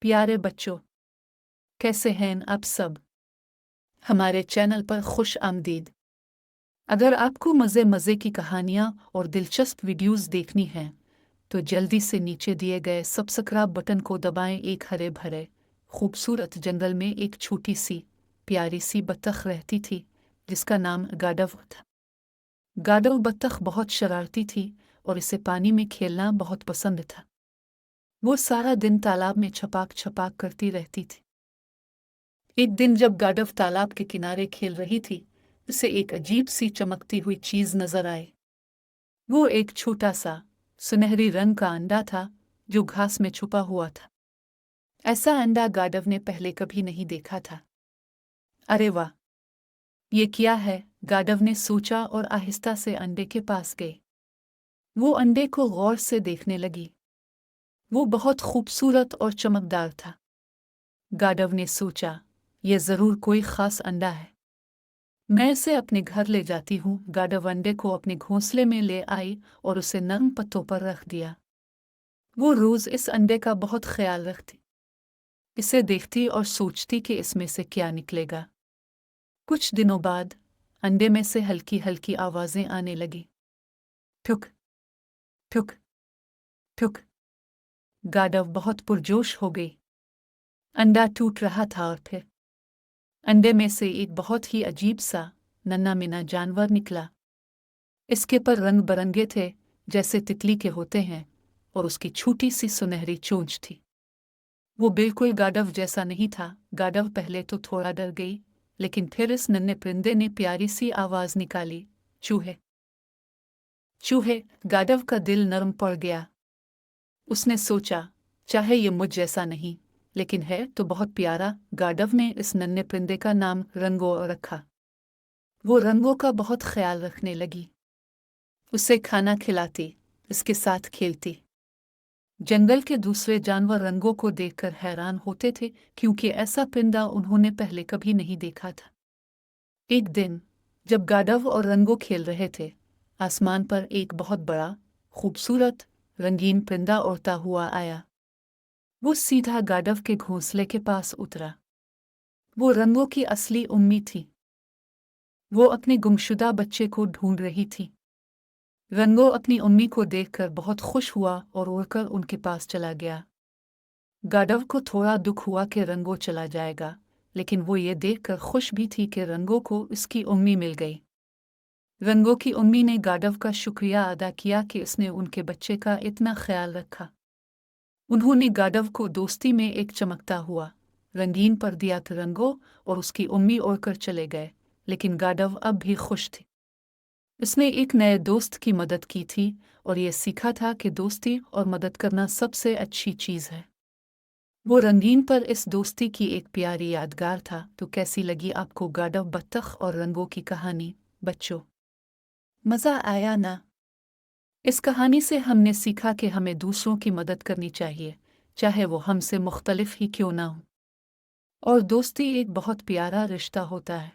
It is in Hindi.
प्यारे बच्चों, कैसे हैं आप सब? हमारे चैनल पर खुश आमदीद। अगर आपको मज़े मज़े की कहानियाँ और दिलचस्प वीडियोस देखनी हैं, तो जल्दी से नीचे दिए गए सब्सक्राइब बटन को दबाएं। एक हरे भरे खूबसूरत जंगल में एक छोटी सी प्यारी सी बत्तख रहती थी, जिसका नाम गाडव था। गाडव बत्तख बहुत शरारती थी और इसे पानी में खेलना बहुत पसंद था। वो सारा दिन तालाब में छपाक छपाक करती रहती थी। एक दिन जब गाडव तालाब के किनारे खेल रही थी, उसे एक अजीब सी चमकती हुई चीज नजर आई। वो एक छोटा सा सुनहरी रंग का अंडा था जो घास में छुपा हुआ था। ऐसा अंडा गाडव ने पहले कभी नहीं देखा था। अरे वाह, ये क्या है? गाडव ने सोचा और आहिस्ता से अंडे के पास गई। वो अंडे को गौर से देखने लगी। वो बहुत खूबसूरत और चमकदार था। गाडव ने सोचा, यह जरूर कोई खास अंडा है। मैं इसे अपने घर ले जाती हूँ। गाडव अंडे को अपने घोंसले में ले आई और उसे नरम पत्तों पर रख दिया। वो रोज इस अंडे का बहुत ख्याल रखती, इसे देखती और सोचती कि इसमें से क्या निकलेगा। कुछ दिनों बाद अंडे में से हल्की हल्की आवाजें आने लगी। ठुक ठुक ठुक। गाडव बहुत पुरजोश हो गई। अंडा टूट रहा था और फिर अंडे में से एक बहुत ही अजीब सा नन्हा मिना जानवर निकला। इसके पर रंग बरंगे थे, जैसे तितली के होते हैं, और उसकी छोटी सी सुनहरी चोंच थी। वो बिल्कुल गाडव जैसा नहीं था। गाडव पहले तो थोड़ा डर गई, लेकिन फिर इस नन्हे परिंदे ने प्यारी सी आवाज निकाली, चूहे चूहे। गाडव का दिल नरम पड़ गया। उसने सोचा, चाहे ये मुझ जैसा नहीं, लेकिन है तो बहुत प्यारा। गाडव ने इस नन्हे परिंदे का नाम रंगो रखा। वो रंगो का बहुत ख्याल रखने लगी, उसे खाना खिलाती, इसके साथ खेलती। जंगल के दूसरे जानवर रंगों को देखकर हैरान होते थे, क्योंकि ऐसा परिंदा उन्होंने पहले कभी नहीं देखा था। एक दिन जब गाडव और रंगो खेल रहे थे, आसमान पर एक बहुत बड़ा खूबसूरत रंगीन परिंदा उड़ता हुआ आया। वो सीधा गाडव के घोंसले के पास उतरा। वो रंगो की असली उम्मी थी। वो अपने गुमशुदा बच्चे को ढूंढ रही थी। रंगो अपनी उम्मी को देखकर बहुत खुश हुआ और उड़कर उनके पास चला गया। गाडव को थोड़ा दुख हुआ कि रंगो चला जाएगा, लेकिन वो ये देखकर खुश भी थी कि रंगो को उसकी उम्मी मिल गई। रंगो की उम्मी ने गाडव का शुक्रिया अदा किया कि उसने उनके बच्चे का इतना ख्याल रखा। उन्होंने गाडव को दोस्ती में एक चमकता हुआ रंगीन पर दिया था। रंगो और उसकी उम्मी उड़कर चले गए, लेकिन गाडव अब भी खुश थी। उसने एक नए दोस्त की मदद की थी और ये सीखा था कि दोस्ती और मदद करना सबसे अच्छी चीज़ है। वो रंगीन पर इस दोस्ती की एक प्यारी यादगार था। तो कैसी लगी आपको गाडव बत्तख और रंगों की कहानी बच्चों? मज़ा आया ना? इस कहानी से हमने सीखा कि हमें दूसरों की मदद करनी चाहिए, चाहे वो हमसे मुख्तलिफ ही क्यों ना हो। और दोस्ती एक बहुत प्यारा रिश्ता होता है।